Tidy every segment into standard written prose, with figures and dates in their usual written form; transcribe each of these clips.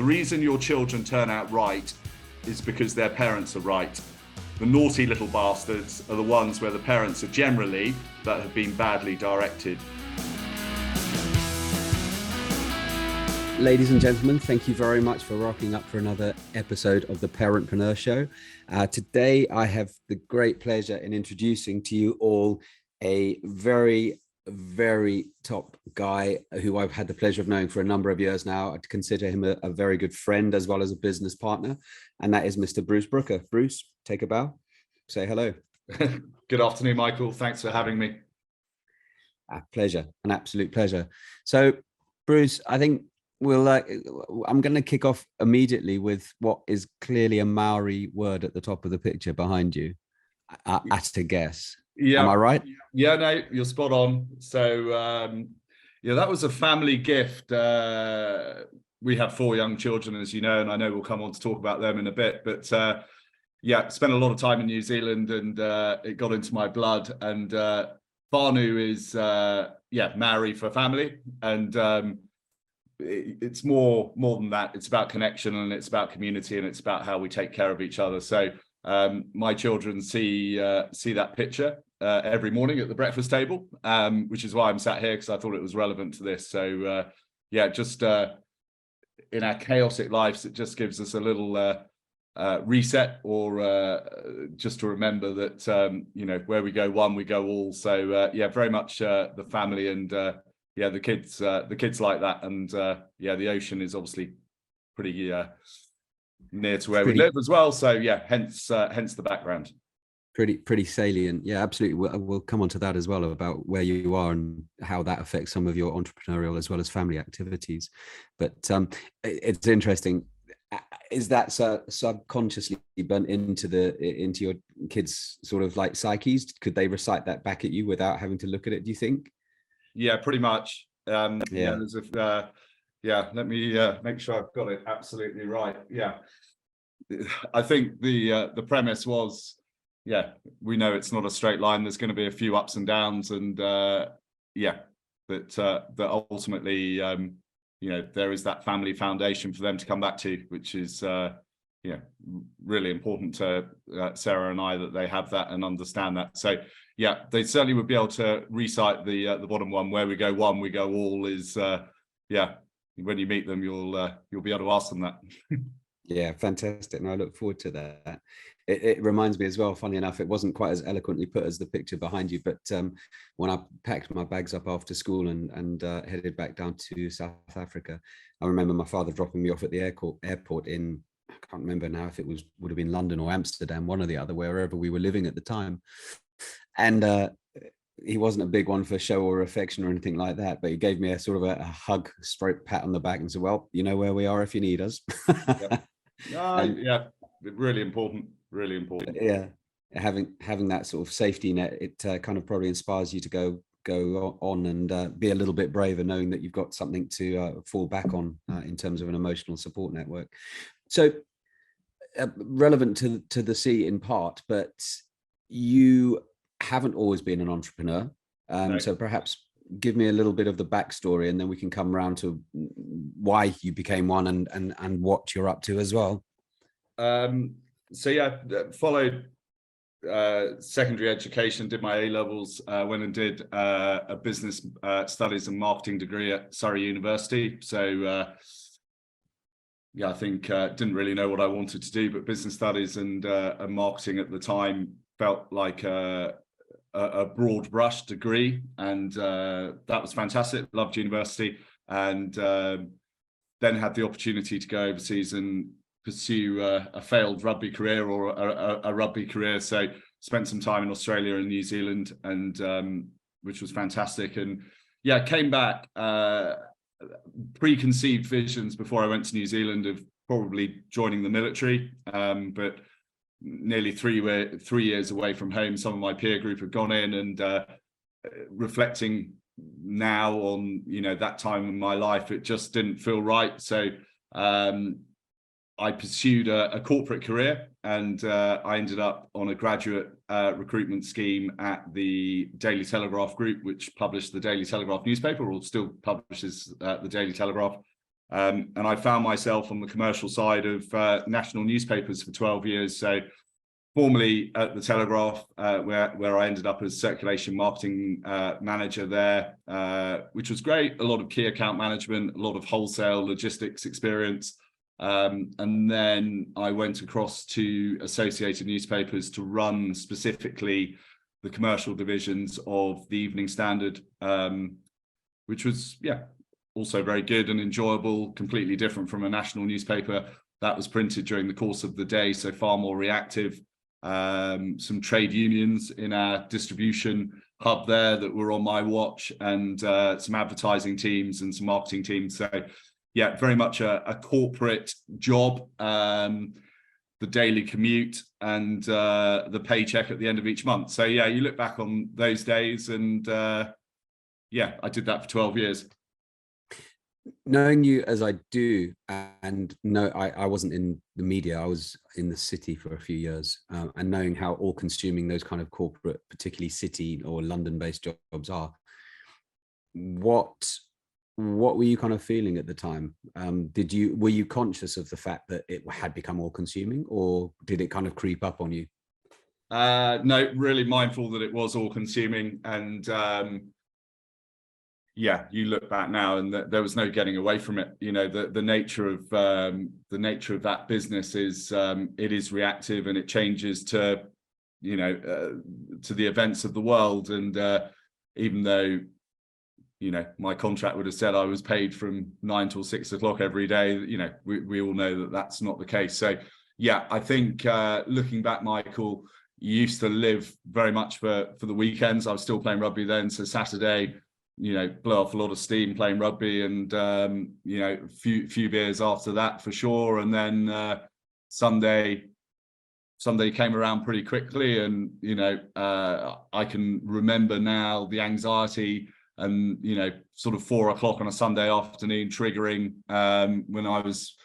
The reason your children turn out right is because their parents are right. The naughty little bastards are the ones where the parents are generally that have been badly directed. Ladies and gentlemen, thank you very much for rocking up for another episode of the Parentrepreneur Show. Today, I have the great pleasure in introducing to you all a very top guy who I've had the pleasure of knowing for a number of years now. I consider him a very good friend as well as a business partner, and that is Mr. Bruce Brooker. Bruce, take a bow, say hello. Good afternoon, Michael. Thanks for having me. Pleasure, an absolute pleasure. So, Bruce, I think I'm going to kick off immediately with what is clearly a Maori word at the top of the picture behind you. At a guess. Yeah. Am I right? Yeah, no, you're spot on. So, that was a family gift. We have 4 young children, as you know, and I know we'll come on to talk about them in a bit. But spent a lot of time in New Zealand, and it got into my blood. And whānau is Maori for family, and it's more than that. It's about connection, and it's about community, and it's about how we take care of each other. So my children see that picture every morning at the breakfast table, which is why I'm sat here, because I thought it was relevant to this. So just in our chaotic lives, it just gives us a little reset, or just to remember that where we go one, we go all. So very much the family, and the kids like that, and the ocean is obviously pretty near to where we live as well. So hence the background. Pretty salient. Yeah, absolutely. We'll come on to that as well, about where you are and how that affects some of your entrepreneurial as well as family activities. But it's interesting. Is that subconsciously burnt into your kids' sort of like psyches? Could they recite that back at you without having to look at it, do you think? Yeah, pretty much. Let me make sure I've got it absolutely right. Yeah, I think the premise was, we know it's not a straight line. There's going to be a few ups and downs, and that ultimately, there is that family foundation for them to come back to, which is really important to Sarah and I, that they have that and understand that. So they certainly would be able to recite the bottom one, where we go one, we go all, is when you meet them, you'll be able to ask them that. Yeah, fantastic. And I look forward to that. It reminds me as well, funny enough, it wasn't quite as eloquently put as the picture behind you, but when I packed my bags up after school and headed back down to South Africa, I remember my father dropping me off at the airport in, I can't remember now if it would have been London or Amsterdam, one or the other, wherever we were living at the time. And he wasn't a big one for show or affection or anything like that, but he gave me a sort of a hug, stroke, pat on the back, and said, "Well, you know where we are if you need us." Really important. Really important. Yeah, having that sort of safety net, it kind of probably inspires you to go on and be a little bit braver, knowing that you've got something to fall back on in terms of an emotional support network. So relevant to the sea in part, but you haven't always been an entrepreneur. No. So perhaps give me a little bit of the backstory, and then we can come around to why you became one and what you're up to as well. Followed secondary education, did my A-levels, went and did a business studies and marketing degree at Surrey University. So I think didn't really know what I wanted to do, but business studies and marketing at the time felt like a broad brush degree, and that was fantastic. Loved university, and then had the opportunity to go overseas and pursue a failed rugby career, or a rugby career. So spent some time in Australia and New Zealand, and which was fantastic. And came back, preconceived visions before I went to New Zealand of probably joining the military, but nearly 3 years away from home, some of my peer group had gone in, and reflecting now on that time in my life, it just didn't feel right. So I pursued a corporate career, and I ended up on a graduate recruitment scheme at the Daily Telegraph Group, which published the Daily Telegraph newspaper, or still publishes the Daily Telegraph. And I found myself on the commercial side of national newspapers for 12 years. So formerly at the Telegraph, where I ended up as circulation marketing manager there, which was great. A lot of key account management, a lot of wholesale logistics experience. And then I went across to Associated Newspapers to run specifically the commercial divisions of the Evening Standard, which was, also very good and enjoyable, completely different from a national newspaper that was printed during the course of the day, so far more reactive. Some trade unions in our distribution hub there that were on my watch, and some advertising teams and some marketing teams. So yeah, very much a corporate job, the daily commute and the paycheck at the end of each month. So yeah, you look back on those days and I did that for 12 years. Knowing you as I do, and no, I wasn't in the media, I was in the city for a few years, and knowing how all-consuming those kind of corporate, particularly city or London-based jobs are, what were you kind of feeling at the time? Were you conscious of the fact that it had become all-consuming, or did it kind of creep up on you? No, really mindful that it was all-consuming, and you look back now and there was no getting away from it. You know, the nature of that business is it is reactive, and it changes to, to the events of the world. And even though, my contract would have said I was paid from 9 till 6 o'clock every day, we all know that that's not the case. So yeah, I think looking back, Michael, you used to live very much for the weekends. I was still playing rugby then, so Saturday, blow off a lot of steam playing rugby, and few beers after that for sure. And then Sunday came around pretty quickly, and I can remember now the anxiety and sort of 4 o'clock on a Sunday afternoon triggering when I was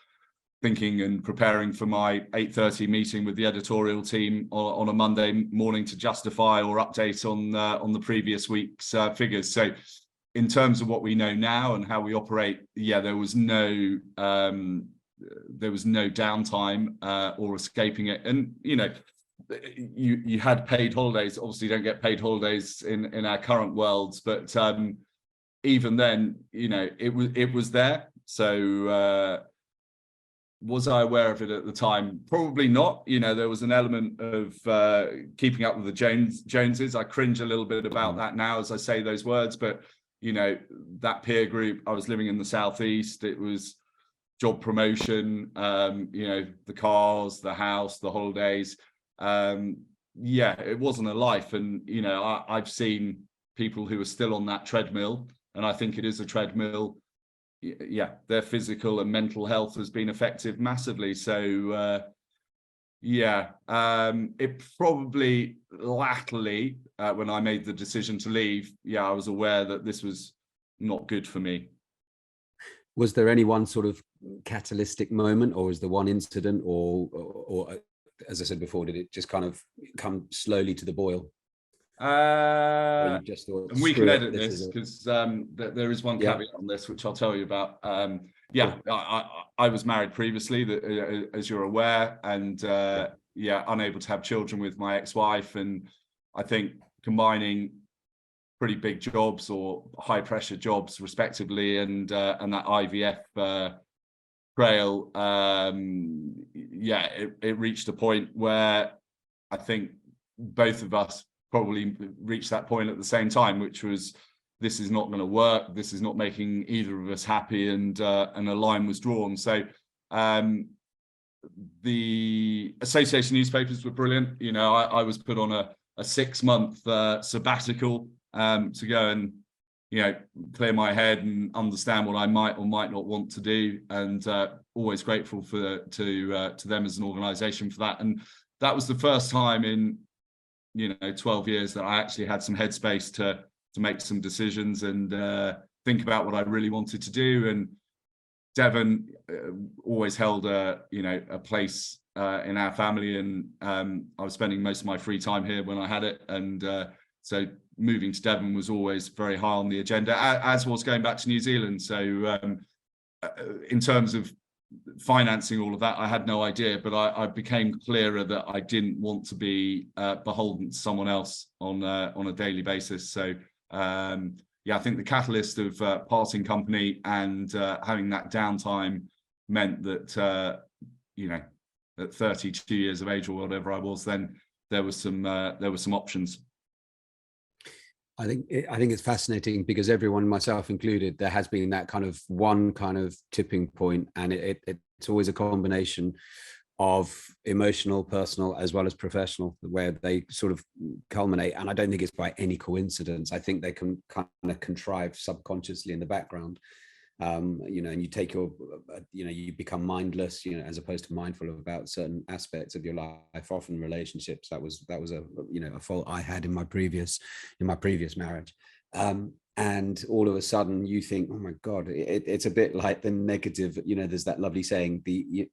thinking and preparing for my 8:30 meeting with the editorial team on a Monday morning to justify or update on the previous week's figures. So in terms of what we know now and how we operate, there was no downtime or escaping it. And you had paid holidays. Obviously, you don't get paid holidays in our current worlds, but even then, it was there. So was I aware of it at the time? Probably not. There was an element of keeping up with the Joneses. I cringe a little bit about that now as I say those words, but that peer group, I was living in the Southeast. It was job promotion, the cars, the house, the holidays. It wasn't a life. And, I've seen people who are still on that treadmill, and I think it is a treadmill. Their physical and mental health has been affected massively. So, it probably latterly, when I made the decision to leave, I was aware that this was not good for me. Was there any one sort of catalytic moment, or was there one incident, or as I said before, did it just kind of come slowly to the boil? Just thought, and we can edit this because there is one caveat on this, which I'll tell you about. I was married previously, as you're aware, and unable to have children with my ex-wife, and I think combining pretty big jobs or high pressure jobs respectively, and that IVF trail, it reached a point where I think both of us probably reached that point at the same time, which was, this is not going to work. This is not making either of us happy, and a line was drawn. So the association newspapers were brilliant. I was put on a 6-month sabbatical to go and clear my head and understand what I might or might not want to do, and always grateful to them as an organization for that. And that was the first time in 12 years that I actually had some headspace to make some decisions and think about what I really wanted to do. And Devon always held a place in our family, and I was spending most of my free time here when I had it, and so moving to Devon was always very high on the agenda, as was going back to New Zealand. So in terms of financing all of that, I had no idea, but I became clearer that I didn't want to be beholden to someone else on a daily basis. So yeah, I think the catalyst of parting company and having that downtime meant that you know, at 32 years of age or whatever I was then, there were some options. I think it's fascinating because everyone, myself included, there has been that kind of one kind of tipping point, and it's always a combination of emotional, personal, as well as professional, where they sort of culminate. And I don't think it's by any coincidence. I think they can kind of contrive subconsciously in the background. You know, and you take your, you know, you become mindless, you know, as opposed to mindful about certain aspects of your life. Often relationships, that was a, you know, a fault I had in my previous marriage. And all of a sudden you think, oh my God, it's a bit like the negative, you know, there's that lovely saying, the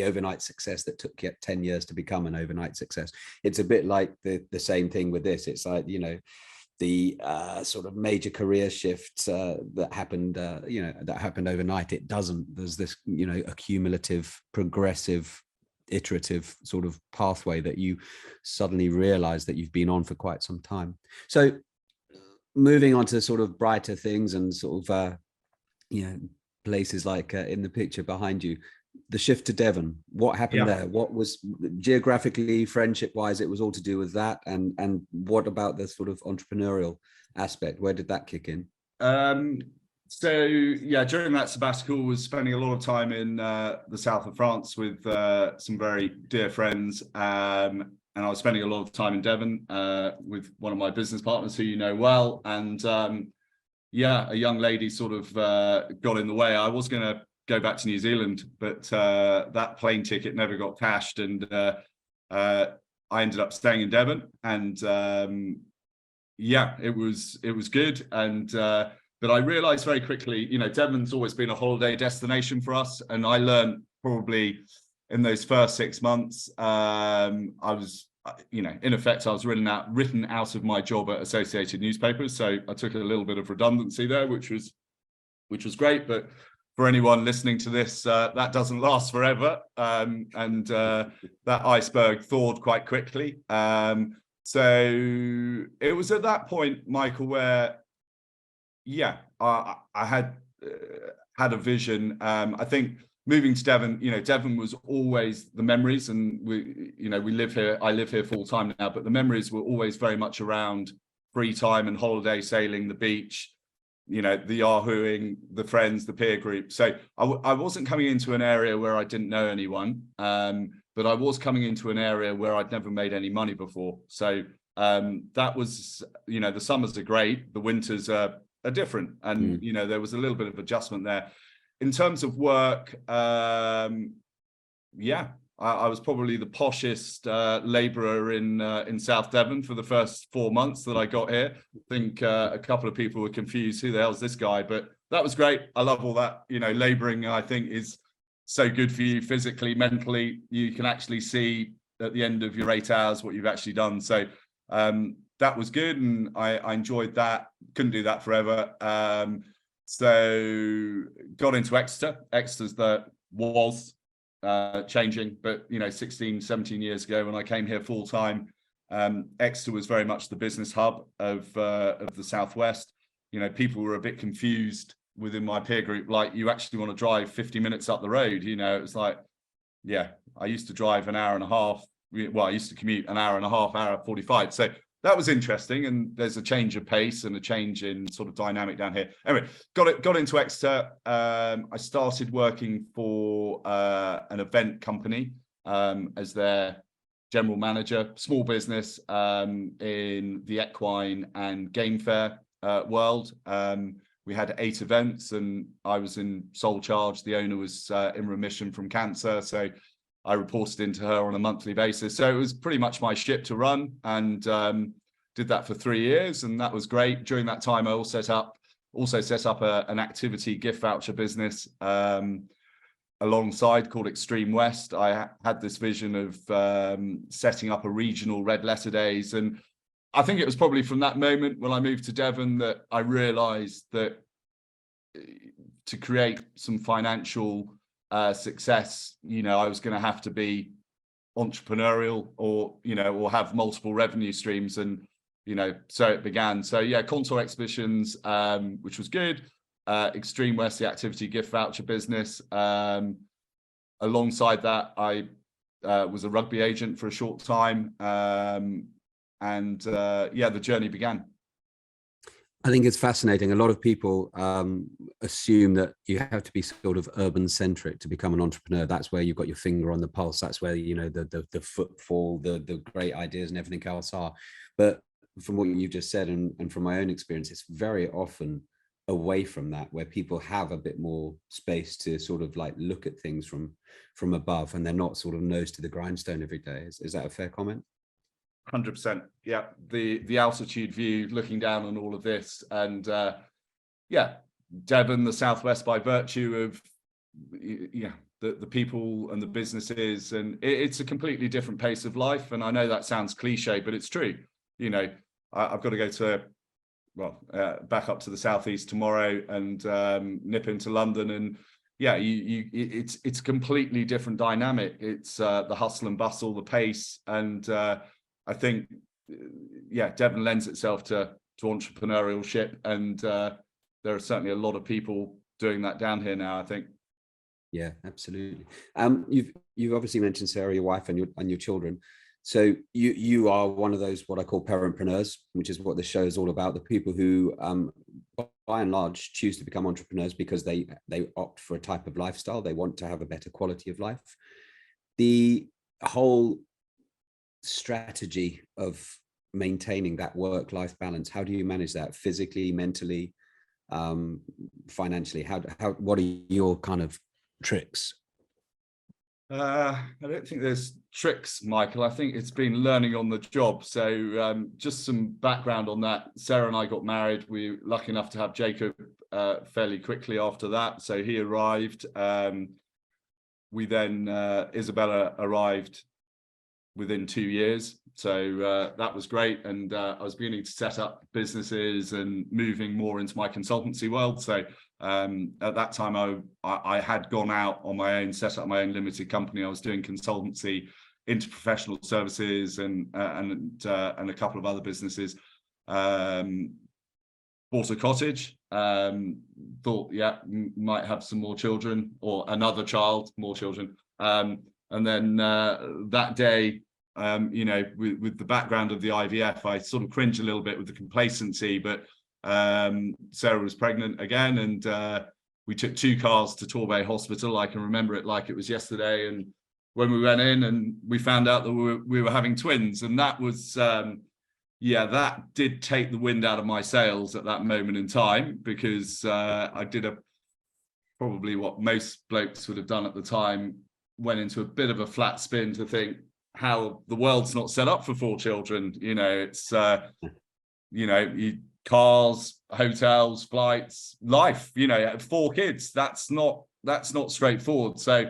overnight success that took 10 years to become an overnight success. It's a bit like the same thing with this. It's like, you know, the sort of major career shifts that happened, you know, that happened overnight. It doesn't. There's this, you know, accumulative, progressive, iterative sort of pathway that you suddenly realize that you've been on for quite some time. So moving on to sort of brighter things and sort of, you know, places like in the picture behind you, the shift to Devon, what happened there? What was geographically, friendship wise, it was all to do with that? And what about the sort of entrepreneurial aspect? Where did that kick in? So yeah, during that sabbatical, was spending a lot of time in the south of France with some very dear friends. And I was spending a lot of time in Devon with one of my business partners who you know well. And yeah, a young lady sort of got in the way. I was going to go back to New Zealand, but that plane ticket never got cashed, and I ended up staying in Devon. And yeah, it was good. And but I realized very quickly, you know, Devon's always been a holiday destination for us, and I learned probably in those first 6 months, I was, you know, in effect, I was written out of my job at Associated Newspapers. So I took a little bit of redundancy there, which was great. But for anyone listening to this, that doesn't last forever. And that iceberg thawed quite quickly. So it was at that point, Michael, where, yeah, I had a vision. I think moving to Devon, you know, Devon was always the memories, and we, you know, we live here. I live here full time now, but the memories were always very much around free time and holiday, sailing, the beach, you know, the yahooing, the friends, the peer group. So I wasn't coming into an area where I didn't know anyone, but I was coming into an area where I'd never made any money before. So that was, you know, the summers are great, the winters are different, and you know, there was a little bit of adjustment there. In terms of work, yeah, I was probably the poshest labourer in South Devon for the first 4 months that I got here. I think a couple of people were confused, who the hell's this guy? But that was great. I love all that. You know, labouring, I think, is so good for you physically, mentally. You can actually see at the end of your 8 hours what you've actually done. So that was good, and I enjoyed that. Couldn't do that forever. So got into Exeter. Exeter's was changing, but you know, 16, 17 years ago when I came here full time, Exeter was very much the business hub of the Southwest. You know, people were a bit confused within my peer group, like, you actually want to drive 50 minutes up the road? You know, it was like, yeah, I used to drive an hour and a half. Well, I used to commute an hour and a half, hour 45. So that was interesting, and there's a change of pace and a change in sort of dynamic down here. Anyway, got into Exeter. I started working for an event company as their general manager, small business in the equine and game fair world. We had 8 events, and I was in sole charge. The owner was in remission from cancer, so I reported into her on a monthly basis. So it was pretty much my ship to run, and did that for 3 years, and that was great. During that time, I also set up an activity gift voucher business alongside, called Extreme West. I had this vision of setting up a regional red letter days, and I think it was probably from that moment when I moved to Devon that I realised that to create some financial success, I was going to have to be entrepreneurial, or or have multiple revenue streams, and so it began. So yeah, Contour Exhibitions, which was good. Extreme West, the activity gift voucher business. Alongside that, I was a rugby agent for a short time, and the journey began. I think it's fascinating. A lot of people assume that you have to be sort of urban centric to become an entrepreneur. That's where you've got your finger on the pulse. That's where the footfall, the great ideas and everything else are. But from what you've just said, and from my own experience, it's very often away from that, where people have a bit more space to sort of like look at things from above, and they're not sort of nose to the grindstone every day. Is that a fair comment? 100%. Yeah, the altitude view, looking down on all of this, and Devon, the Southwest, by virtue of the people and the businesses, and it's a completely different pace of life. And I know that sounds cliche, but it's true. I've got to go to back up to the southeast tomorrow and nip into London, and it's a completely different dynamic. It's the hustle and bustle, the pace, and I think Devon lends itself to entrepreneurship, and there are certainly a lot of people doing that down here now, I think. Yeah, absolutely. You've obviously mentioned Sarah, your wife, and your children. So you are one of those, what I call parentpreneurs, which is what the show is all about. The people who, by and large, choose to become entrepreneurs because they opt for a type of lifestyle. They want to have a better quality of life. The whole strategy of maintaining that work-life balance, how do you manage that physically, mentally, financially? What are your kind of tricks? I don't think there's tricks, Michael. I think it's been learning on the job. So just some background on that. Sarah and I got married. We were lucky enough to have Jacob fairly quickly after that. So he arrived. We then, Isabella arrived within 2 years. So that was great. And I was beginning to set up businesses and moving more into my consultancy world. So at that time, I had gone out on my own, set up my own limited company. I was doing consultancy into professional services and a couple of other businesses. Bought a cottage, thought, might have some more children, or another child, more children. And then that day, with the background of the IVF, I sort of cringe a little bit with the complacency, but Sarah was pregnant again, and we took 2 cars to Torbay Hospital. I can remember it like it was yesterday. And when we went in, and we found out that we were having twins, and that was, that did take the wind out of my sails at that moment in time, because I did probably what most blokes would have done at the time, went into a bit of a flat spin to think how the world's not set up for 4 children. It's, cars, hotels, flights, life, 4 kids. That's not straightforward. So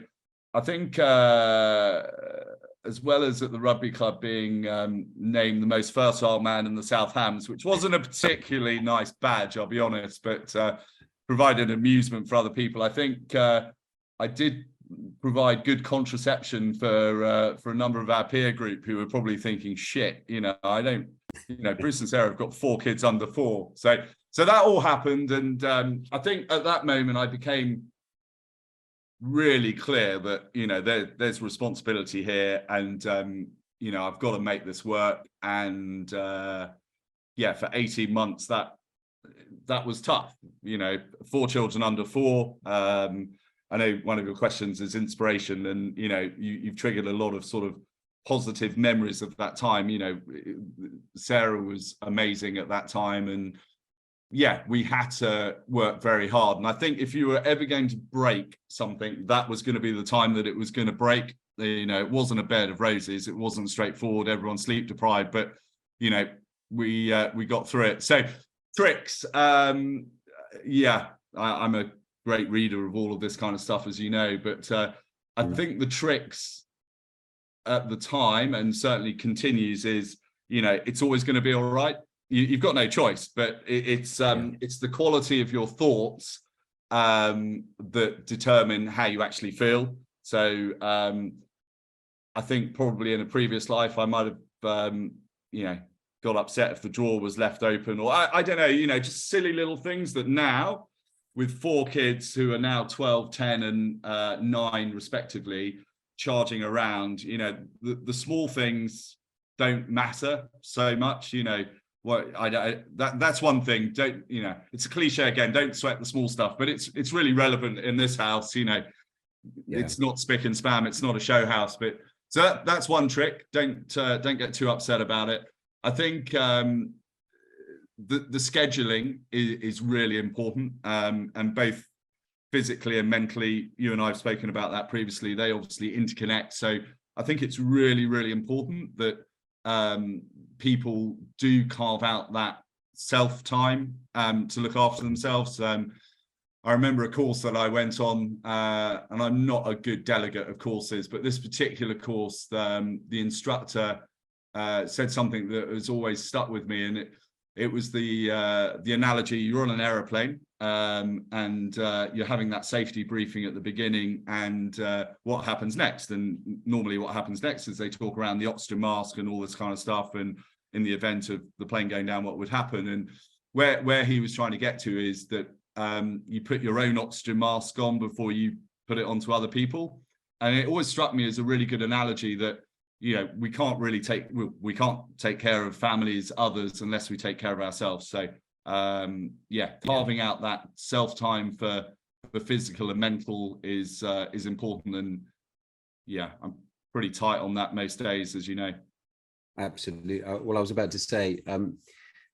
I think as well as at the rugby club being named the most fertile man in the South Hams, which wasn't a particularly nice badge, I'll be honest, but provided amusement for other people. I think I did provide good contraception for a number of our peer group who were probably thinking, shit, I don't, Bruce and Sarah have got 4 kids under 4. So that all happened. And I think at that moment I became really clear that, there's responsibility here, and, I've got to make this work. And for 18 months, that was tough, 4 children under 4. I know one of your questions is inspiration, and, you've triggered a lot of sort of positive memories of that time. Sarah was amazing at that time, and we had to work very hard. And I think if you were ever going to break something, that was going to be the time that it was going to break. It wasn't a bed of roses. It wasn't straightforward. Everyone's sleep deprived, but, we got through it. So tricks. I'm a great reader of all of this kind of stuff, as you know, but I think the tricks at the time, and certainly continues, is, it's always going to be all right. You've got no choice, but it's the quality of your thoughts that determine how you actually feel. So I think probably in a previous life, I might have, got upset if the drawer was left open, or I don't know, just silly little things that now, with 4 kids who are now 12, 10 and 9 respectively, charging around, the small things don't matter so much. That's one thing. Don't, it's a cliche again, don't sweat the small stuff, but it's really relevant in this house. It's not spick and spam, it's not a show house. But so that's one trick. Don't get too upset about it. I think the scheduling is really important, and both physically and mentally, you and I have spoken about that previously, they obviously interconnect. So I think it's really, really important that people do carve out that self-time to look after themselves. I remember a course that I went on, and I'm not a good delegate of courses, but this particular course, the instructor said something that has always stuck with me, and it was the analogy: you're on an aeroplane, and you're having that safety briefing at the beginning, and what happens next. And normally what happens next is they talk around the oxygen mask and all this kind of stuff, and in the event of the plane going down, what would happen. And where he was trying to get to is that you put your own oxygen mask on before you put it onto other people. And it always struck me as a really good analogy that we can't take care of families, others, unless we take care of ourselves. So carving out that self-time for physical and mental is important. And I'm pretty tight on that most days, as you know. Absolutely. Well, I was about to say,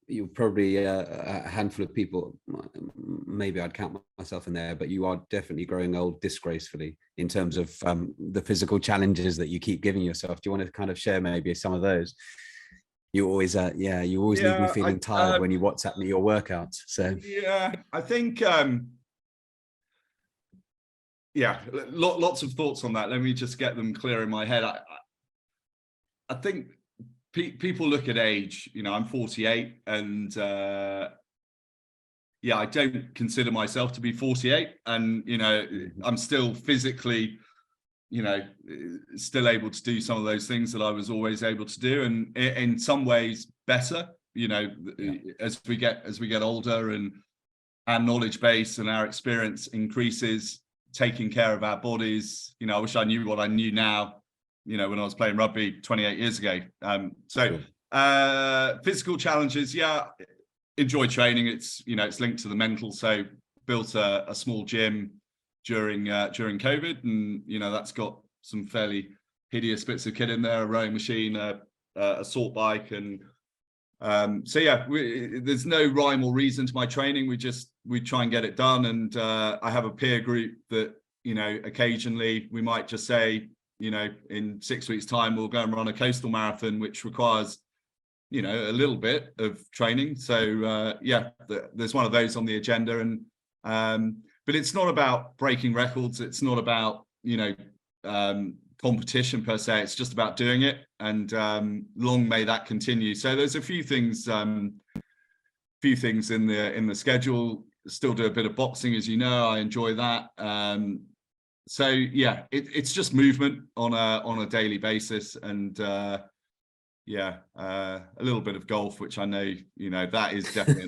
you're probably a handful of people, maybe I'd count myself in there, but you are definitely growing old disgracefully in terms of the physical challenges that you keep giving yourself. Do you want to kind of share maybe some of those? You always leave me feeling tired when you WhatsApp me your workouts. So I think lots of thoughts on that. Let me just get them clear in my head. I think people look at age. I'm 48, and I don't consider myself to be 48, and I'm still physically still able to do some of those things that I was always able to do, and in some ways better, as we get older, and our knowledge base and our experience increases, taking care of our bodies. I wish I knew what I knew now, when I was playing rugby 28 years ago. Physical challenges, enjoy training. It's linked to the mental. So built a small gym during COVID, and that's got some fairly hideous bits of kit in there: a rowing machine, a assault bike, and there's no rhyme or reason to my training. We try and get it done, and I have a peer group that occasionally we might just say, in 6 weeks' time we'll go and run a coastal marathon, which requires a little bit of training. So there's one of those on the agenda, and but it's not about breaking records. It's not about competition per se. It's just about doing it, and long may that continue. So there's a few things in the schedule. Still do a bit of boxing, as you know. I enjoy that. It's just movement on a daily basis, and a little bit of golf, which I know that is definitely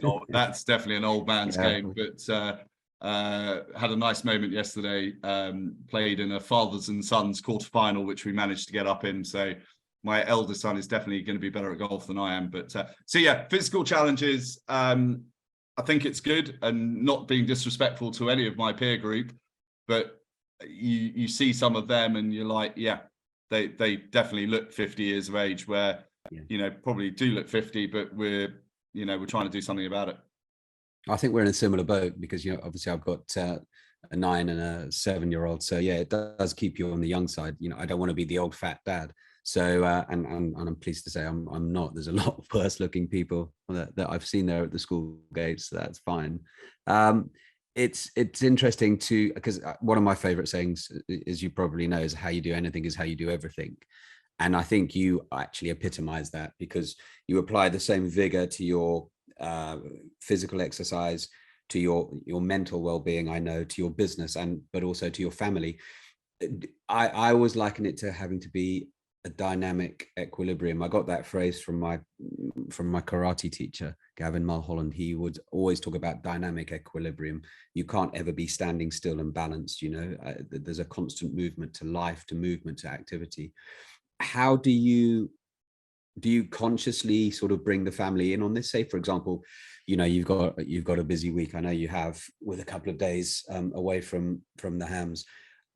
an old man's game. But had a nice moment yesterday. Played in a fathers and sons quarterfinal, which we managed to get up in. So my eldest son is definitely going to be better at golf than I am. But physical challenges. I think it's good, and not being disrespectful to any of my peer group, but you see some of them and you're like, they definitely look 50 years of age, where probably do look 50, but we're trying to do something about it. I think we're in a similar boat, because obviously I've got a 9 and a 7-year-old, so it does keep you on the young side. I don't want to be the old fat dad. So and I'm pleased to say I'm not. There's a lot worse looking people that I've seen there at the school gates, so that's fine. It's interesting because one of my favorite sayings, as you probably know, is how you do anything is how you do everything. And I think you actually epitomize that, because you apply the same vigor to your physical exercise, to your mental well-being, I know, to your business, but also to your family. I always liken it to having to be a dynamic equilibrium. I got that phrase from my karate teacher, Gavin Mulholland. He would always talk about dynamic equilibrium. You can't ever be standing still and balanced. There's a constant movement to life, to movement, to activity. How do you consciously sort of bring the family in on this? Say, for example, you've got a busy week. I know you have, with a couple of days away from the hams.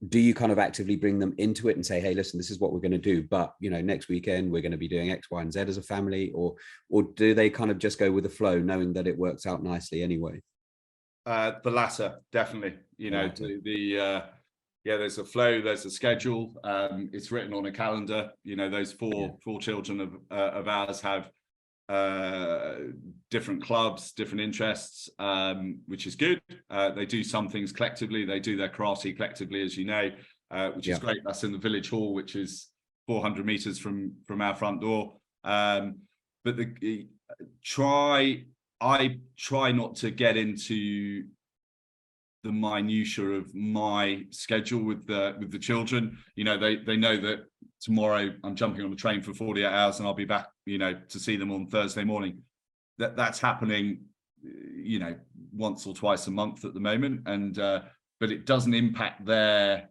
Do you kind of actively bring them into it and say, hey, listen, this is what we're going to do, but next weekend we're going to be doing X, Y, and Z as a family? Or do they kind of just go with the flow, knowing that it works out nicely anyway? The latter, definitely. There's a flow, there's a schedule. It's written on a calendar. Those four children of ours have different clubs, different interests, which is good. They do some things collectively. They do their karate collectively, as you know, which is great. That's in the village hall, which is 400 meters from our front door. But I try not to get into the minutiae of my schedule with the children. They know that tomorrow I'm jumping on a train for 48 hours and I'll be back, to see them on Thursday morning. That's happening, once or twice a month at the moment. And but it doesn't impact their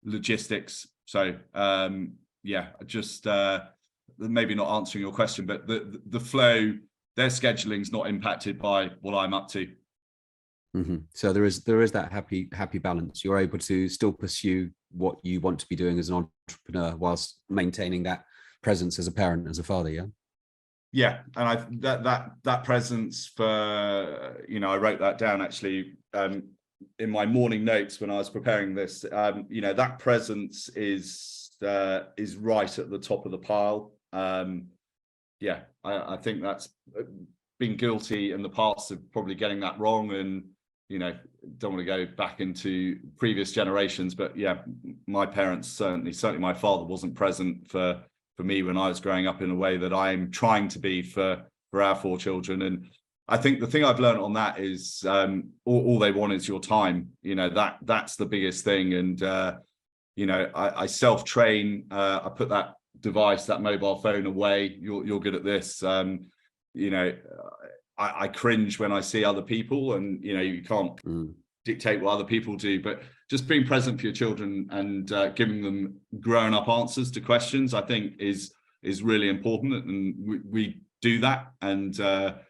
logistics. So just maybe not answering your question, but the flow, their scheduling is not impacted by what I'm up to. Mm-hmm. So there is that happy balance. You're able to still pursue what you want to be doing as an entrepreneur whilst maintaining that presence as a parent, as a father. Yeah, and that presence for I wrote that down actually in my morning notes when I was preparing this. That presence is right at the top of the pile. I think that's been guilty in the past of probably getting that wrong, and don't want to go back into previous generations, but my parents certainly my father wasn't present for me when I was growing up in a way that I'm trying to be for our four children. And I think the thing I've learned on that is all they want is your time. That's the biggest thing. And I self-train. I put that device, that mobile phone away. You're good at this. I cringe when I see other people, and you can't dictate what other people do, but just being present for your children and giving them grown-up answers to questions, I think is really important, and we do that. And Sarah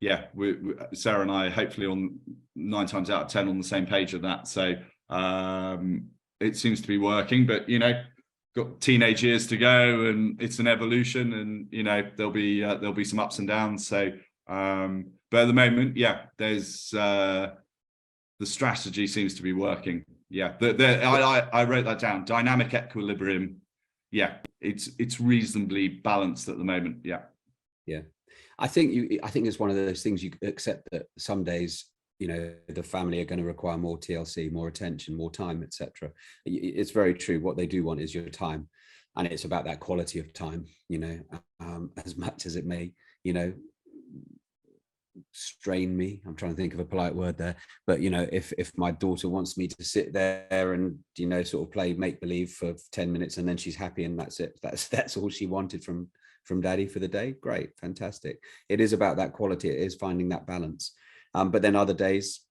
and I hopefully on 9 times out of 10 on the same page of that. So it seems to be working, but got teenage years to go, and it's an evolution, and there'll be some ups and downs. So but at the moment, there's the strategy seems to be working. I wrote that down. Dynamic equilibrium. It's reasonably balanced at the moment. I think it's one of those things you accept that some days the family are going to require more TLC, more attention, more time, etc. It's very true. What they do want is your time, and it's about that quality of time. As much as it may strain me, I'm trying to think of a polite word there, but if my daughter wants me to sit there and sort of play make believe for 10 minutes and then she's happy and that's it, that's all she wanted from daddy for the day, great, fantastic. It is about that quality. It is finding that balance. But then other days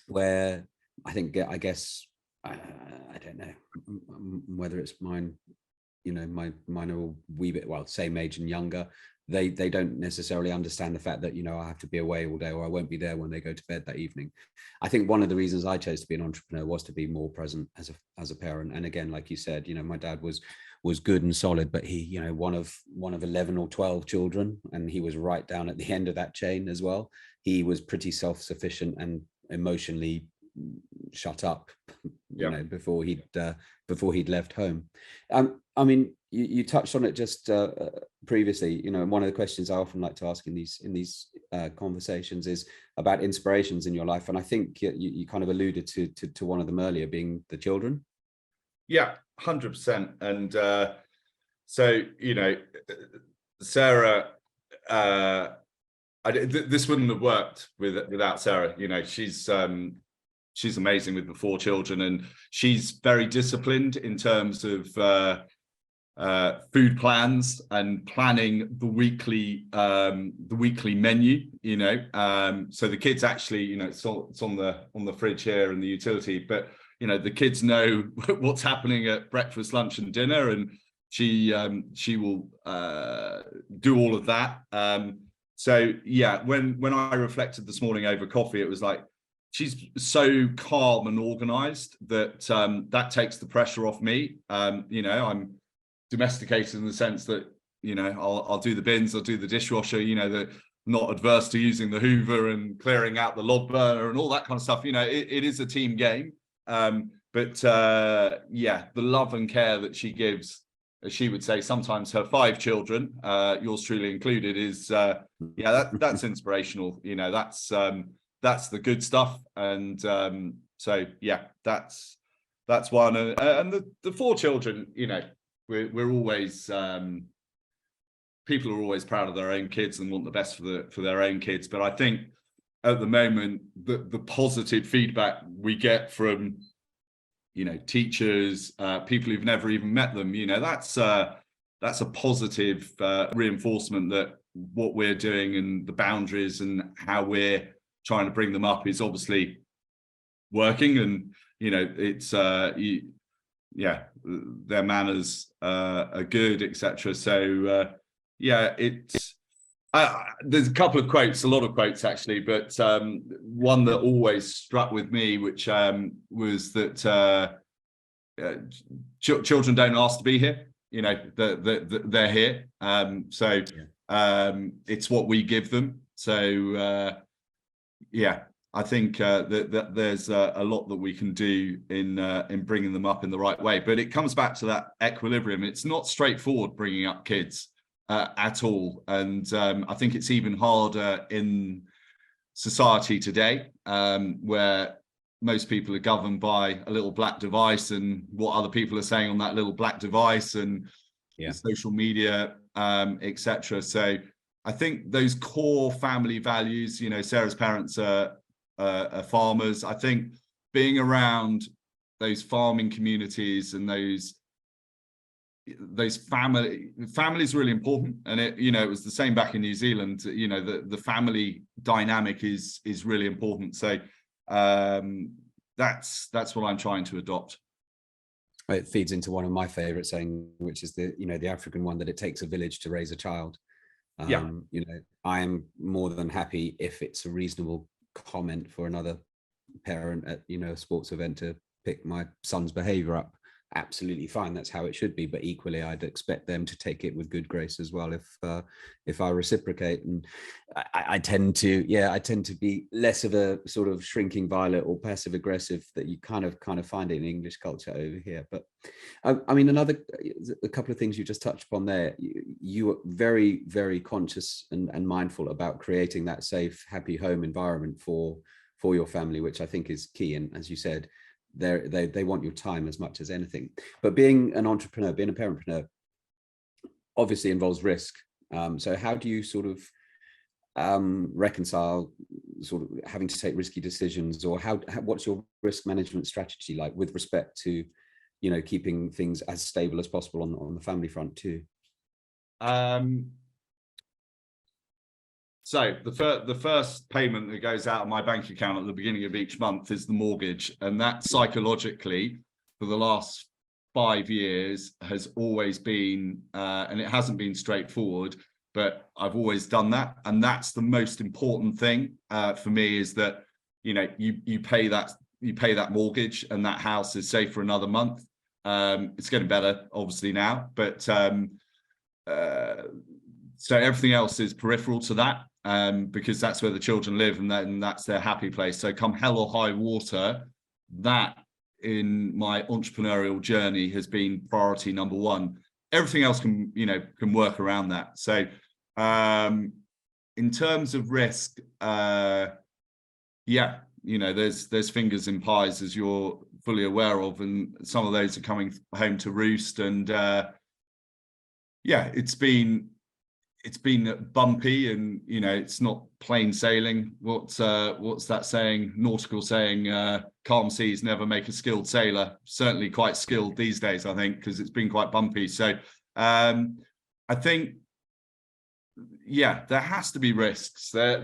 where I guess I don't know whether it's mine, mine are a wee bit, well, same age and younger. They don't necessarily understand the fact that I have to be away all day, or I won't be there when they go to bed that evening. I think one of the reasons I chose to be an entrepreneur was to be more present as a parent. And again, like you said, my dad was good and solid, but he one of 11 or 12 children, and he was right down at the end of that chain as well. He was pretty self-sufficient and emotionally shut up before he'd left home. I mean, you touched on it just previously. And one of the questions I often like to ask in these conversations is about inspirations in your life, and I think you kind of alluded to one of them earlier, being the children. 100%. And so Sarah, this wouldn't have worked without Sarah. You know, she's amazing with the 4 children, and she's very disciplined in terms of food plans and planning the weekly menu. You know, so the kids actually, you know, it's on the fridge here and the utility, but you know, the kids know what's happening at breakfast, lunch, and dinner, and she will do all of that. So yeah, when I reflected this morning over coffee, it was like, she's so calm and organized that that takes the pressure off me. You know, I'm domesticated in the sense that, you know, I'll do the bins, I'll do the dishwasher, you know, the not adverse to using the Hoover and clearing out the log burner and all that kind of stuff. You know, it is a team game. But yeah, the love and care that she gives, as she would say, sometimes her 5 children, yours truly included, is yeah, that's inspirational. You know, that's the good stuff. And so yeah, that's one. And the 4 children, you know, we're always people are always proud of their own kids and want the best for their own kids. But I think at the moment, the positive feedback we get from, you know, teachers, people who've never even met them, you know, that's a positive reinforcement that what we're doing and the boundaries and how we're trying to bring them up is obviously working. And you know, it's yeah, their manners are good, etc. So yeah, it's there's a couple of quotes, a lot of quotes actually, but one that always struck with me, which was that children don't ask to be here. You know, they're here. So it's what we give them. So yeah, I think that there's a lot that we can do in bringing them up in the right way. But it comes back to that equilibrium. It's not straightforward bringing up kids at all. And I think it's even harder in society today, where most people are governed by a little black device and what other people are saying on that little black device and social media, etc. So I think those core family values, you know, Sarah's parents are farmers. I think being around those farming communities and those family is really important. And it, you know, it was the same back in New Zealand. You know, the family dynamic is really important. So that's what I'm trying to adopt. It feeds into one of my favorite saying, which is the African one, that it takes a village to raise a child. You know, I am more than happy if it's a reasonable comment for another parent at, you know, a sports event to pick my son's behavior up. Absolutely fine, that's how it should be. But equally, I'd expect them to take it with good grace as well if I reciprocate. And I tend to be less of a sort of shrinking violet or passive aggressive that you kind of find it in English culture over here. But I mean, a couple of things you just touched upon there. You are very, very conscious and mindful about creating that safe, happy home environment for your family, which I think is key. And as you said, they want your time as much as anything. But being an entrepreneur, being a parentpreneur, obviously involves risk. So how do you sort of reconcile sort of having to take risky decisions, or what's your risk management strategy like with respect to, you know, keeping things as stable as possible on the family front too? So the first payment that goes out of my bank account at the beginning of each month is the mortgage, and that psychologically for the last 5 years has always been, and it hasn't been straightforward, but I've always done that. And that's the most important thing for me, is that, you know, you pay that mortgage and that house is safe for another month. It's getting better obviously now, but so everything else is peripheral to that, because that's where the children live, and that's their happy place. So come hell or high water, that in my entrepreneurial journey has been priority number one. Everything else can work around that. So in terms of risk, yeah, you know, there's fingers in pies, as you're fully aware of, and some of those are coming home to roost. And yeah, it's been it's been bumpy, and it's not plain sailing. What's that saying, nautical saying, calm seas never make a skilled sailor. Certainly quite skilled these days, I think, because it's been quite bumpy. So I think, yeah, there has to be risks there,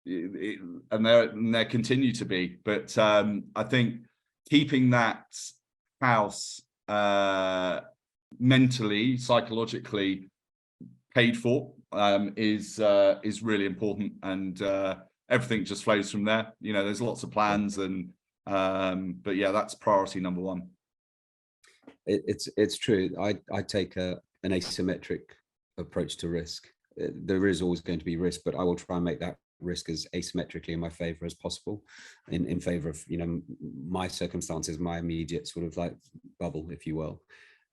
and there continue to be, but I think keeping that house mentally, psychologically paid for is really important, and everything just flows from there. There's lots of plans, and but yeah, that's priority number one. It's true. I take an asymmetric approach to risk. There is always going to be risk, but I will try and make that risk as asymmetrically in my favor as possible, in favor of my circumstances, my immediate sort of like bubble, if you will.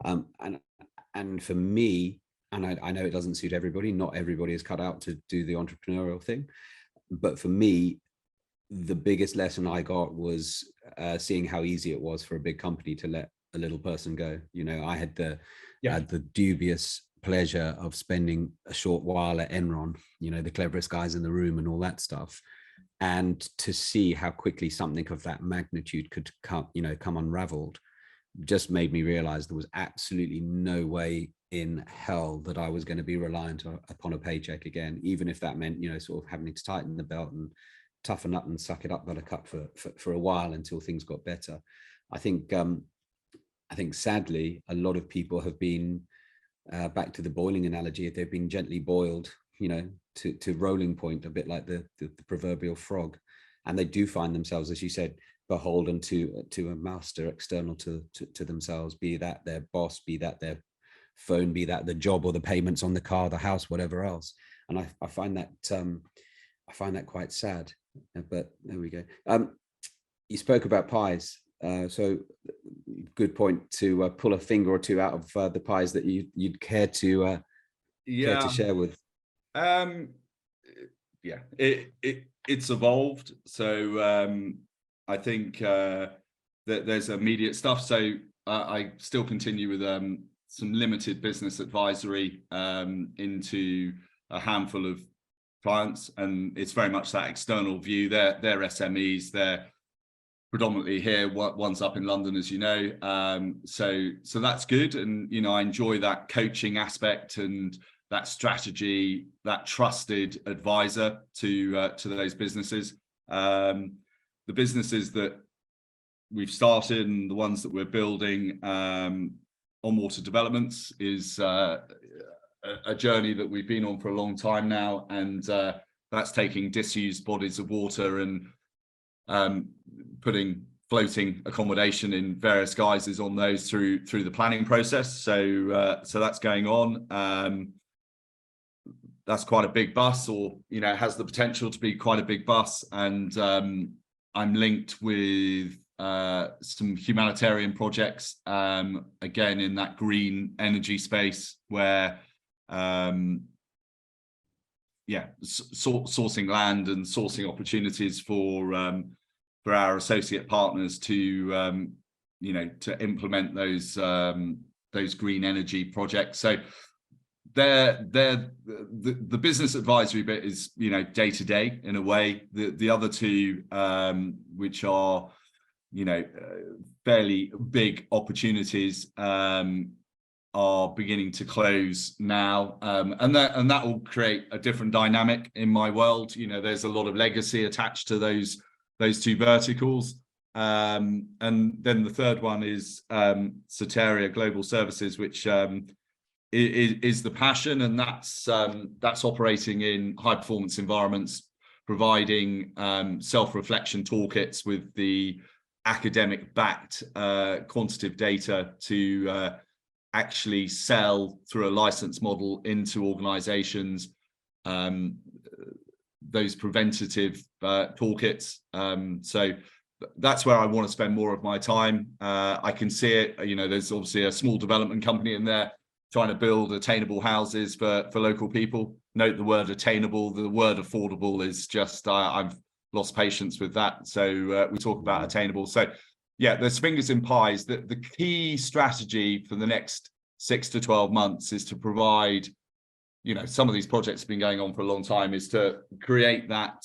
And for me, and I know it doesn't suit everybody, not everybody is cut out to do the entrepreneurial thing, but for me, the biggest lesson I got was seeing how easy it was for a big company to let a little person go. I had the dubious pleasure of spending a short while at Enron, the cleverest guys in the room and all that stuff, and to see how quickly something of that magnitude could come unraveled just made me realize there was absolutely no way in hell that I was going to be reliant upon a paycheck again, even if that meant sort of having to tighten the belt and toughen up and suck it up buttercup for a while until things got better. I think sadly a lot of people have been back to the boiling analogy, if they've been gently boiled, to rolling point, a bit like the proverbial frog, and they do find themselves, as you said, beholden to a master external to themselves, be that their boss, be that their phone, be that the job or the payments on the car, the house, whatever else. And I find that quite sad. But there we go. You spoke about pies. So good point to pull a finger or two out of the pies that you'd care to share with. Yeah, it's evolved. So I think that there's immediate stuff. So I still continue with some limited business advisory into a handful of clients, and it's very much that external view. They're SMEs. They're predominantly here. One's up in London, as you know. So that's good, and I enjoy that coaching aspect and that strategy, that trusted advisor to those businesses. The businesses that we've started and the ones that we're building on water developments is a journey that we've been on for a long time now, and that's taking disused bodies of water and putting floating accommodation in various guises on those through the planning process. So that's going on. That's quite a big bus, or has the potential to be quite a big bus, and I'm linked with some humanitarian projects, again in that green energy space, where sourcing land and sourcing opportunities for our associate partners to implement those green energy projects. So the business advisory bit is day to day in a way. The other two, which are fairly big opportunities, are beginning to close now, and that will create a different dynamic in my world. There's a lot of legacy attached to those two verticals, and then the third one is Soteria Global Services, which is the passion, and that's operating in high performance environments, providing self-reflection toolkits with the academic backed quantitative data to actually sell through a license model into organizations those preventative toolkits. So that's where I want to spend more of my time. I can see it, there's obviously a small development company in there trying to build attainable houses for local people. Note the word attainable. The word affordable is just, I've lost patience with that. So we talk about attainable. So yeah, there's fingers in pies. The key strategy for the next 6 to 12 months is to provide you know, some of these projects have been going on for a long time, is to create that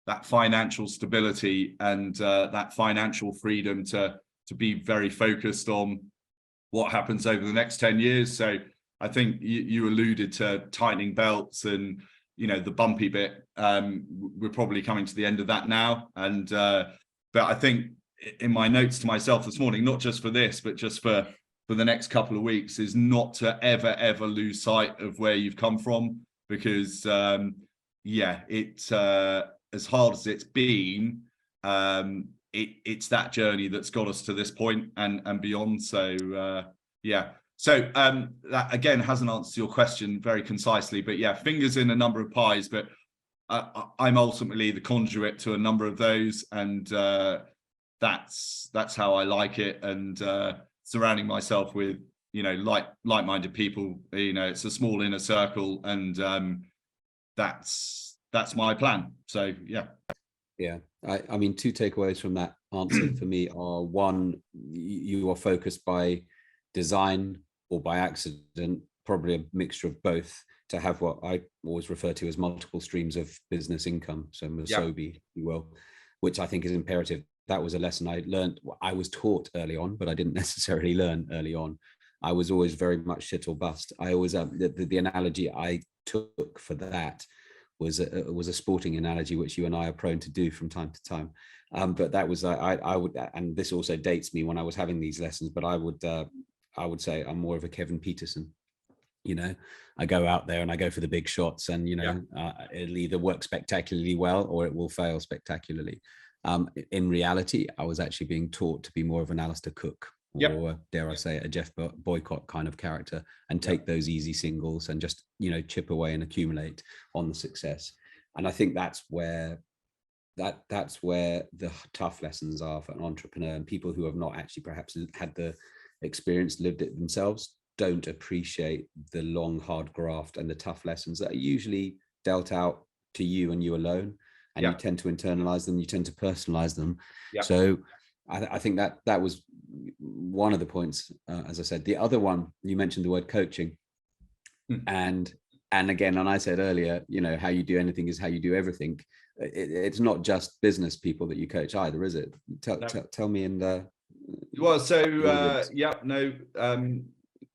that financial stability and that financial freedom to be very focused on what happens over the next 10 years. So I think you alluded to tightening belts and, you know, the bumpy bit. We're probably coming to the end of that now. And but I think in my notes to myself this morning, not just for this, but just for the next couple of weeks, is not to ever lose sight of where you've come from, because yeah, it's as hard as it's been, it's that journey that's got us to this point and beyond. So yeah, so that again hasn't answered your question very concisely, but yeah, fingers in a number of pies, but I'm ultimately the conduit to a number of those, and that's how I like it. And surrounding myself with, you know, like-minded people, you know, it's a small inner circle, and that's my plan. So yeah. I mean, two takeaways from that answer for me are: one, you are focused by design or by accident, probably a mixture of both, to have what I always refer to as multiple streams of business income, so Musobi, if you will, which I think is imperative. That was a lesson I learned. I was taught early on, but I didn't necessarily learn early on. I was always very much shit or bust. I always the analogy I took for that was a sporting analogy, which you and I are prone to do from time to time. But that was I would, and this also dates me when I was having these lessons. But I would say I'm more of a Kevin Peterson. You know, I go out there and I go for the big shots, and you know, it'll either work spectacularly well or it will fail spectacularly. In reality, I was actually being taught to be more of an Alistair Cook, or dare I say, a Jeff Boycott kind of character, and take those easy singles and just, you know, chip away and accumulate on the success. And I think that's where the tough lessons are for an entrepreneur, and people who have not actually perhaps had the experience, lived it themselves, don't appreciate the long, hard graft and the tough lessons that are usually dealt out to you and you alone. And you tend to internalize them, you tend to personalize them. So I think that was one of the points, as I said. The other one, you mentioned the word coaching. And again, and I said earlier, you know, how you do anything is how you do everything. It's not just business people that you coach either, is it? Tell me. And well, so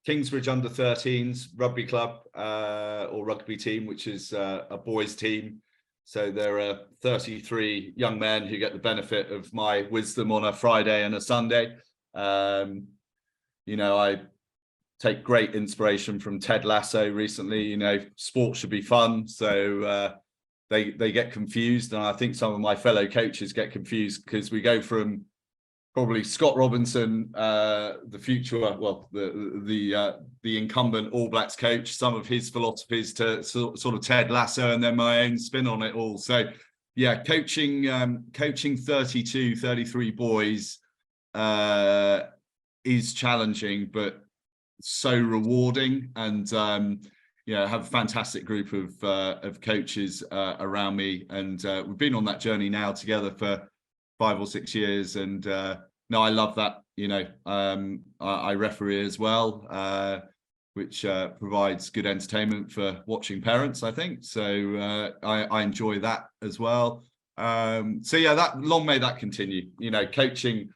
Kingsbridge under 13s rugby club, or rugby team, which is a boys team. So there are 33 young men who get the benefit of my wisdom on a Friday and a Sunday. You know, I take great inspiration from Ted Lasso recently. You know, sport should be fun. So they get confused. And I think some of my fellow coaches get confused, because we go from probably Scott Robinson, the future, well, the incumbent All Blacks coach, some of his philosophies, to sort of Ted Lasso, and then my own spin on it all. So yeah, coaching 32, 33 boys is challenging, but so rewarding. And you know, I have a fantastic group of coaches around me, and we've been on that journey now together for 5 or 6 years. And no, I love that. You know, I referee as well, which provides good entertainment for watching parents, I think. So I enjoy that as well. So yeah, that long may that continue. You know, coaching,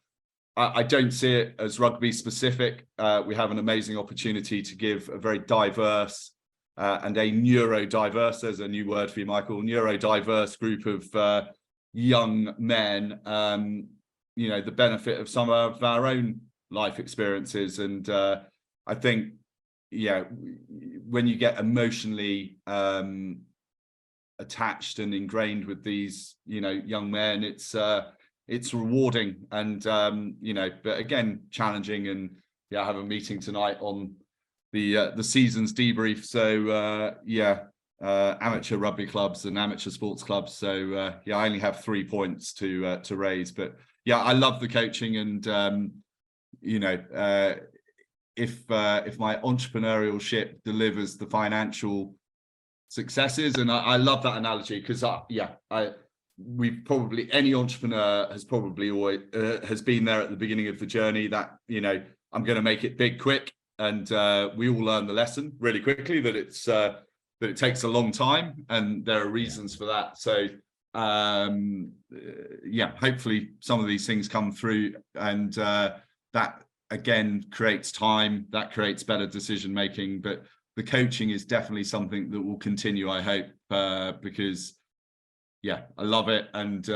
I don't see it as rugby specific. We have an amazing opportunity to give a very diverse and a neurodiverse, there's a new word for you, Michael, neurodiverse group of young men, you know, the benefit of some of our own life experiences. And I think, yeah, when you get emotionally attached and ingrained with these, you know, young men, it's rewarding and you know, but again, challenging. And yeah, I have a meeting tonight on the season's debrief. So yeah, amateur rugby clubs and amateur sports clubs. So yeah, I only have 3 points to raise, but yeah, I love the coaching. And you know, if my entrepreneurial ship delivers the financial successes, and I love that analogy, because we've probably, any entrepreneur has probably always has been there at the beginning of the journey, that, you know, I'm going to make it big quick. and we all learn the lesson really quickly that it takes a long time, and there are reasons for that. So yeah, hopefully some of these things come through, and that again creates time, that creates better decision making. But the coaching is definitely something that will continue, I hope, because yeah, I love it. And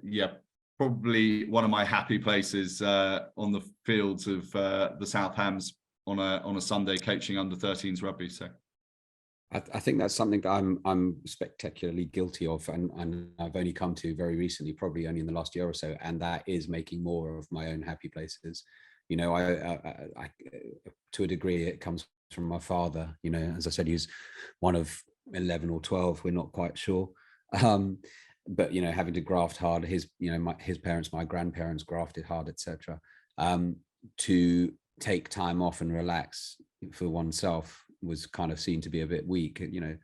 yeah, probably one of my happy places on the fields of the South Hams on a Sunday, coaching under 13s rugby. So I think that's something that I'm spectacularly guilty of, and I've only come to very recently, probably only in the last year or so, and that is making more of my own happy places. You know, I to a degree it comes from my father. You know, as I said, he's one of 11 or 12, we're not quite sure. But you know, having to graft hard, his parents, my grandparents grafted hard, etc. To take time off and relax for oneself was kind of seen to be a bit weak, you know,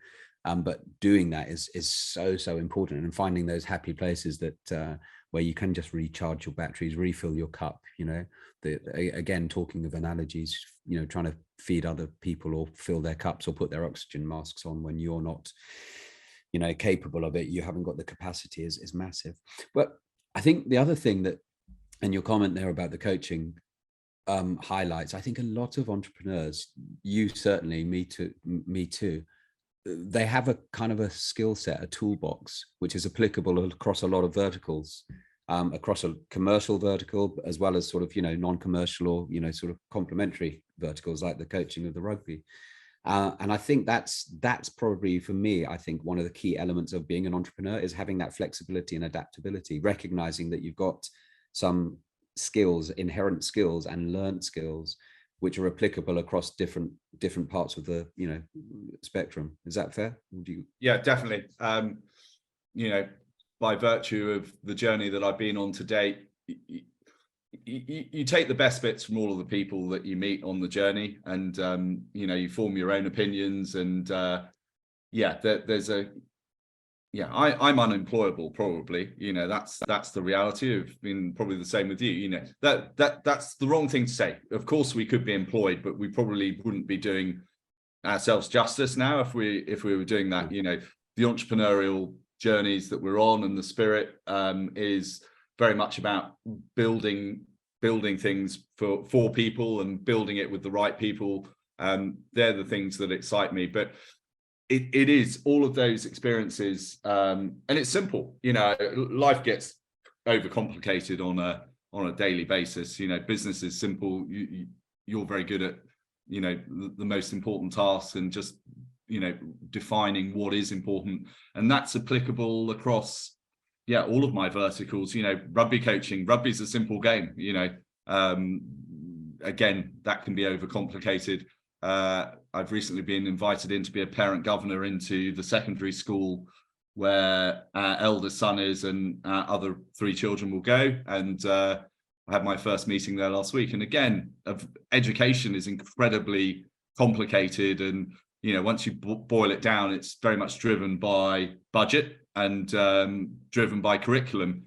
but doing that is so important, and finding those happy places that where you can just recharge your batteries, refill your cup. You know, again, talking of analogies, you know, trying to feed other people or fill their cups or put their oxygen masks on when you're not, you know, capable of it, you haven't got the capacity, is massive. But I think the other thing that, and your comment there about the coaching highlights, I think a lot of entrepreneurs, you certainly, me too, they have a kind of a skill set, a toolbox, which is applicable across a lot of verticals, across a commercial vertical, as well as sort of, you know, non-commercial or, you know, sort of complementary verticals like the coaching of the rugby. And I think that's probably, for me, I think one of the key elements of being an entrepreneur is having that flexibility and adaptability, recognizing that you've got some skills, inherent skills and learned skills, which are applicable across different parts of the, you know, spectrum. Is that fair? Would you? Yeah, definitely. You know, by virtue of the journey that I've been on to date, you take the best bits from all of the people that you meet on the journey, and you know, you form your own opinions, and yeah, I'm unemployable, probably. You know, that's the reality. I've been probably the same with you. You know, that's the wrong thing to say. Of course we could be employed, but we probably wouldn't be doing ourselves justice now if we were doing that. You know, the entrepreneurial journeys that we're on, and the spirit is very much about building things for people, and building it with the right people. They're the things that excite me. But it is all of those experiences, and it's simple. You know, life gets overcomplicated on a daily basis. You know, business is simple. You're very good at, you know, the most important tasks, and just, you know, defining what is important, and that's applicable across all of my verticals. You know, rugby coaching, rugby's a simple game. You know, again, that can be overcomplicated. I've recently been invited in to be a parent governor into the secondary school where our eldest son is, and our other 3 children will go. And I had my first meeting there last week. And again, education is incredibly complicated. And, you know, once you boil it down, it's very much driven by budget and driven by curriculum.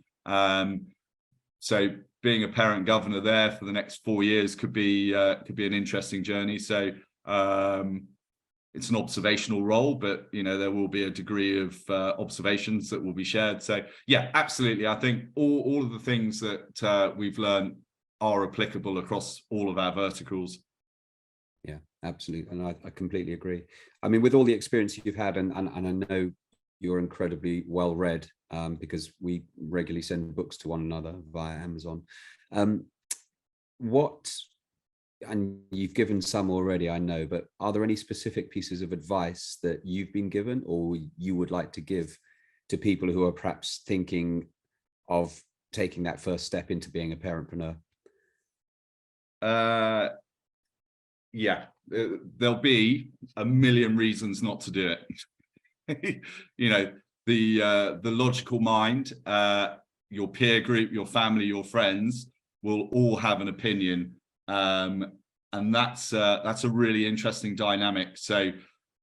So being a parent governor there for the next 4 years could be an interesting journey. So it's an observational role, but, you know, there will be a degree of observations that will be shared. So yeah, absolutely. I think all of the things that we've learned are applicable across all of our verticals. Yeah, absolutely. And I completely agree. I mean, with all the experience you've had, and I know you're incredibly well read, because we regularly send books to one another via Amazon. And you've given some already, I know, but are there any specific pieces of advice that you've been given or you would like to give to people who are perhaps thinking of taking that first step into being a parentpreneur? Yeah, there'll be a million reasons not to do it. You know, the logical mind, your peer group, your family, your friends will all have an opinion. And that's a really interesting dynamic. So,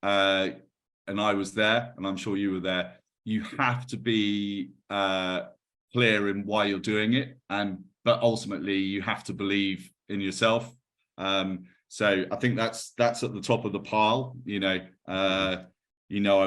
and I was there, and I'm sure you were there. You have to be clear in why you're doing it, but ultimately you have to believe in yourself. So I think that's at the top of the pile. I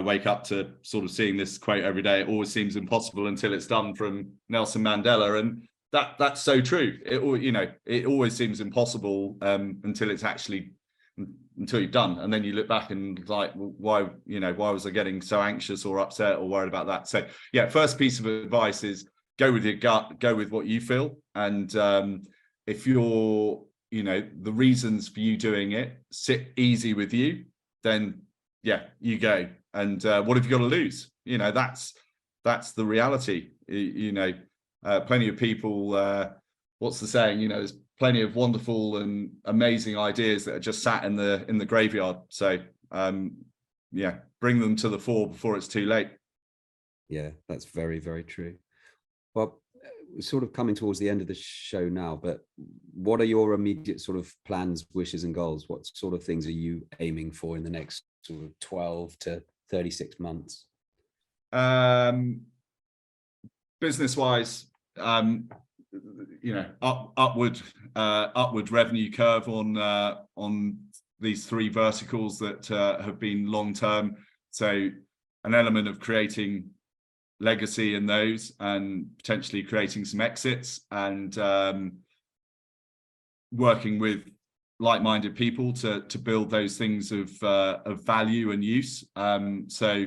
wake up to sort of seeing this quote every day. It always seems impossible until it's done, from Nelson Mandela, and that's so true. It always seems impossible until you've done, and then you look back and like, well, why was I getting so anxious or upset or worried about that? So yeah, first piece of advice is go with your gut, go with what you feel, and if you're the reasons for you doing it sit easy with you, then yeah, you go. And what have you got to lose? That's the reality. Plenty of people, what's the saying, there's plenty of wonderful and amazing ideas that are just sat in the graveyard. So yeah, bring them to the fore before it's too late. Yeah, that's very, very true. Well, we're sort of coming towards the end of the show now, but what are your immediate sort of plans, wishes and goals? What sort of things are you aiming for in the next sort of 12 to 36 months? Business wise, upward revenue curve on these three verticals that have been long term. So an element of creating legacy in those and potentially creating some exits, and working with like-minded people to build those things of value and use. So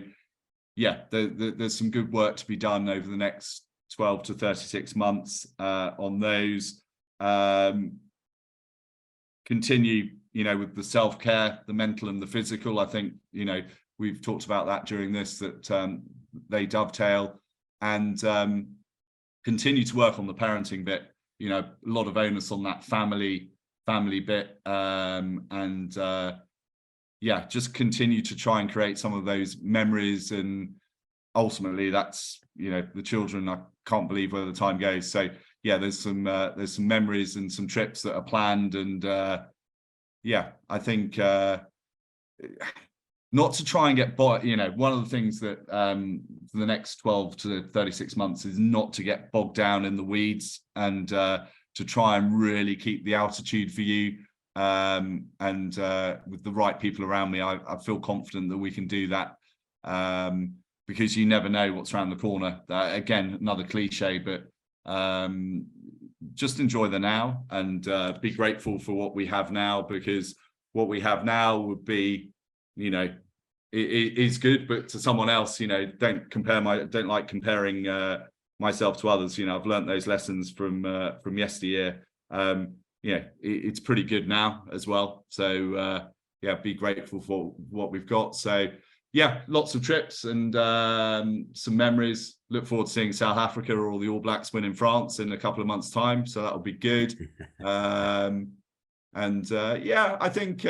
yeah, there's some good work to be done over the next 12 to 36 months on those. Continue, with the self-care, the mental and the physical. I think, we've talked about that during this, that they dovetail, and continue to work on the parenting bit. A lot of onus on that family bit, and yeah, just continue to try and create some of those memories, and ultimately that's the children. I can't believe where the time goes. So yeah, there's some memories and some trips that are planned, and yeah, I think not to try and get one of the things that for the next 12 to 36 months is not to get bogged down in the weeds, and to try and really keep the altitude for you, and with the right people around me, I feel confident that we can do that, because you never know what's around the corner. Again, another cliche, but just enjoy the now, and be grateful for what we have now, because what we have now would be, it is good, but to someone else, don't like comparing myself to others. I've learned those lessons from yesteryear. It's pretty good now as well. So yeah, be grateful for what we've got. So yeah, lots of trips and some memories. Look forward to seeing South Africa or the All Blacks win in France in a couple of months' time. So that'll be good. Yeah, I think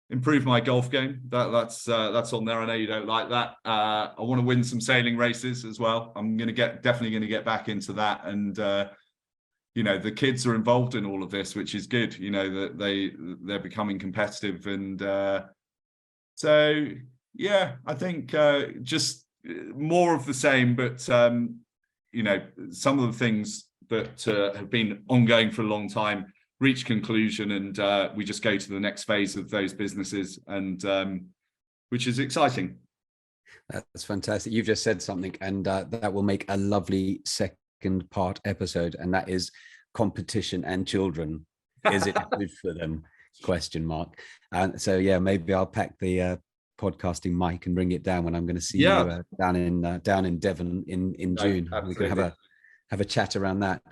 improve my golf game. That's on there. I know you don't like that. I want to win some sailing races as well. I'm definitely going to get back into that. And the kids are involved in all of this, which is good. That they're becoming competitive, and so yeah, I think just more of the same. But some of the things that have been ongoing for a long time reach conclusion, and we just go to the next phase of those businesses, and which is exciting. That's fantastic. You've just said something, and that will make a lovely second part episode, and that is competition and children. Is it good for them? ? And so yeah, maybe I'll pack the podcasting mic and bring it down when I'm going to see you down in Devon in June. Absolutely. We can have a chat around that.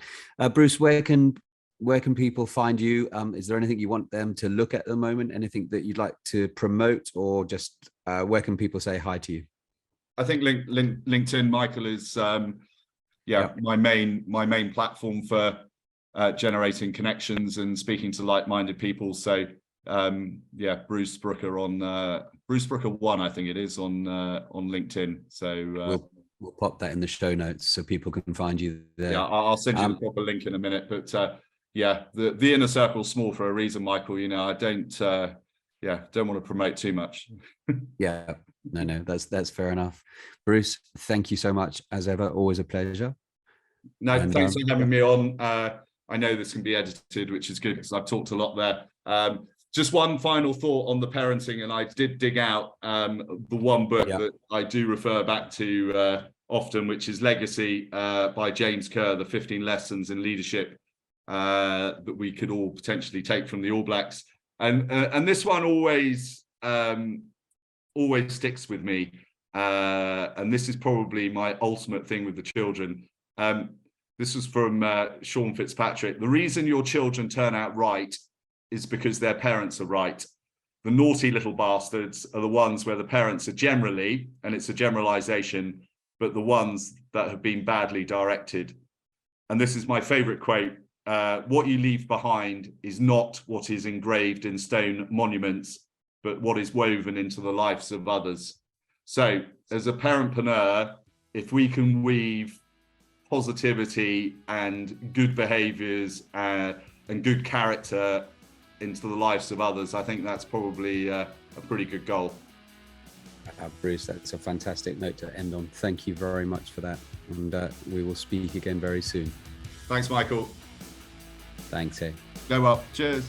Bruce, where can people find you? Is there anything you want them to look at the moment? Anything that you'd like to promote, or just where can people say hi to you? I think LinkedIn, Michael, is my main platform for generating connections and speaking to like-minded people. So yeah, Bruce Brooker on Bruce Brooker 1, I think it is, on LinkedIn. So we'll pop that in the show notes so people can find you there. Yeah, I'll send you the proper link in a minute. But yeah, the inner circle's small for a reason, Michael. I don't want to promote too much. Yeah, no, that's fair enough. Bruce, thank you so much as ever. Always a pleasure. No, thanks for having me on. I know this can be edited, which is good because I've talked a lot there. Just one final thought on the parenting, and I did dig out the one book that I do refer back to often, which is Legacy by James Kerr, the 15 lessons in leadership that we could all potentially take from the All Blacks. And this one always sticks with me. And this is probably my ultimate thing with the children. This was from Sean Fitzpatrick. The reason your children turn out right is because their parents are right. The naughty little bastards are the ones where the parents are generally, and it's a generalization, but the ones that have been badly directed. And this is my favorite quote. What you leave behind is not what is engraved in stone monuments, but what is woven into the lives of others. So as a parentpreneur, if we can weave positivity and good behaviors and good character into the lives of others, I think that's probably a pretty good goal. Bruce, that's a fantastic note to end on. Thank you very much for that. And we will speak again very soon. Thanks, Michael. Thanks, hey. Go well. Cheers.